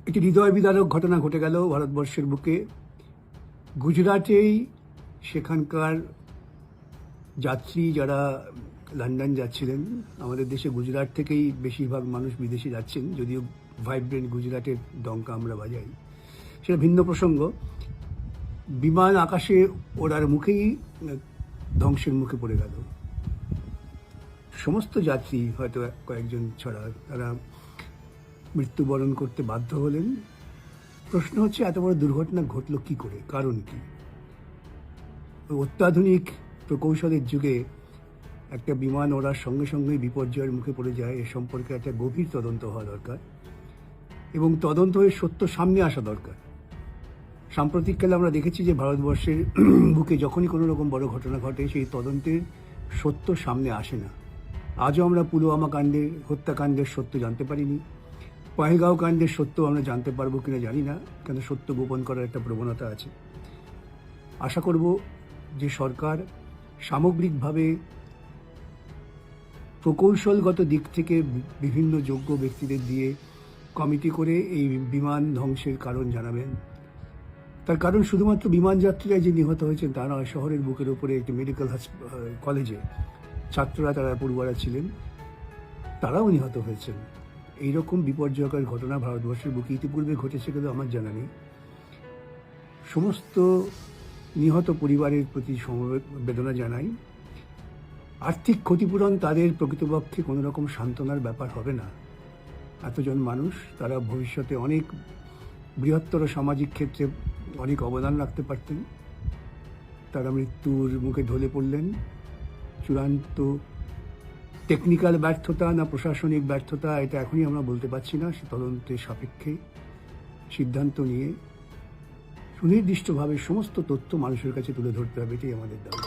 একটি হৃদয় বিদারক ঘটনা ঘটে গেল ভারতবর্ষের বুকে। গুজরাটেই সেখানকার যাত্রী যারা লন্ডন যাচ্ছিলেন, আমাদের দেশে গুজরাট থেকেই বেশিরভাগ মানুষ বিদেশে যাচ্ছেন, যদিও ভাইব্রেন্ট গুজরাটের ডঙ্কা আমরা বাজাই, সেটা ভিন্ন প্রসঙ্গ। বিমান আকাশে ওড়ার মুখেই ধ্বংসের মুখে পড়ে গেল। সমস্ত যাত্রী, হয়তো কয়েকজন ছাড়া, তারা মৃত্যুবরণ করতে বাধ্য হলেন। প্রশ্ন হচ্ছে, এত বড় দুর্ঘটনা ঘটল কি করে, কারণ কি? অত্যাধুনিক প্রকৌশলের যুগে একটা বিমান ওড়ার সঙ্গে সঙ্গেই বিপর্যয়ের মুখে পড়ে যায়, এ সম্পর্কে একটা গভীর তদন্ত হওয়া দরকার এবং তদন্ত হয়ে সত্য সামনে আসা দরকার। সাম্প্রতিককালে আমরা দেখেছি যে ভারতবর্ষের বুকে যখনই কোনো রকম বড় ঘটনা ঘটে, সেই তদন্তের সত্য সামনে আসে না। আজও আমরা পুলওয়ামা কাণ্ডের, হত্যাকাণ্ডের সত্য জানতে পারিনি। পহেলগাঁও কাণ্ডের সত্য আমরা জানতে পারবো কিনা জানি না, কেন সত্য গোপন করার একটা প্রবণতা আছে। আশা করব যে সরকার সামগ্রিকভাবে প্রকৌশলগত দিক থেকে বিভিন্ন যোগ্য ব্যক্তিদের দিয়ে কমিটি করে এই বিমান ধ্বংসের কারণ জানাবেন। তার কারণ শুধুমাত্র বিমান যাত্রীরাই যে নিহত হয়েছেন তা নয়, শহরের বুকের উপরে একটি মেডিকেল কলেজে ছাত্ররা, তারা পড়ুয়ারা ছিলেন, তারাও নিহত হয়েছেন। এইরকম বিপর্যয়কর ঘটনা ভারতবর্ষের বুকে ইতিপূর্বে ঘটেছে কিন্তু আমার জানা নেই। সমস্ত নিহত পরিবারের প্রতি সমবেদনা জানাই। আর্থিক ক্ষতিপূরণ তাদের প্রকৃতপক্ষে কোনো রকম সান্ত্বনার ব্যাপার হবে না। এতজন মানুষ, তারা ভবিষ্যতে অনেক বৃহত্তর সামাজিক ক্ষেত্রে অনেক অবদান রাখতে পারতেন। তারা মৃত্যুর মুখে ঢলে পড়লেন। চূড়ান্ত টেকনিক্যাল ব্যর্থতা না প্রশাসনিক ব্যর্থতা, এটা এখনই আমরা বলতে পারছি না। সে তদন্তের সাপেক্ষে সিদ্ধান্ত নিয়ে সুনির্দিষ্টভাবে সমস্ত তথ্য মানুষের কাছে তুলে ধরতে হবে, এটাই আমাদের দাবি।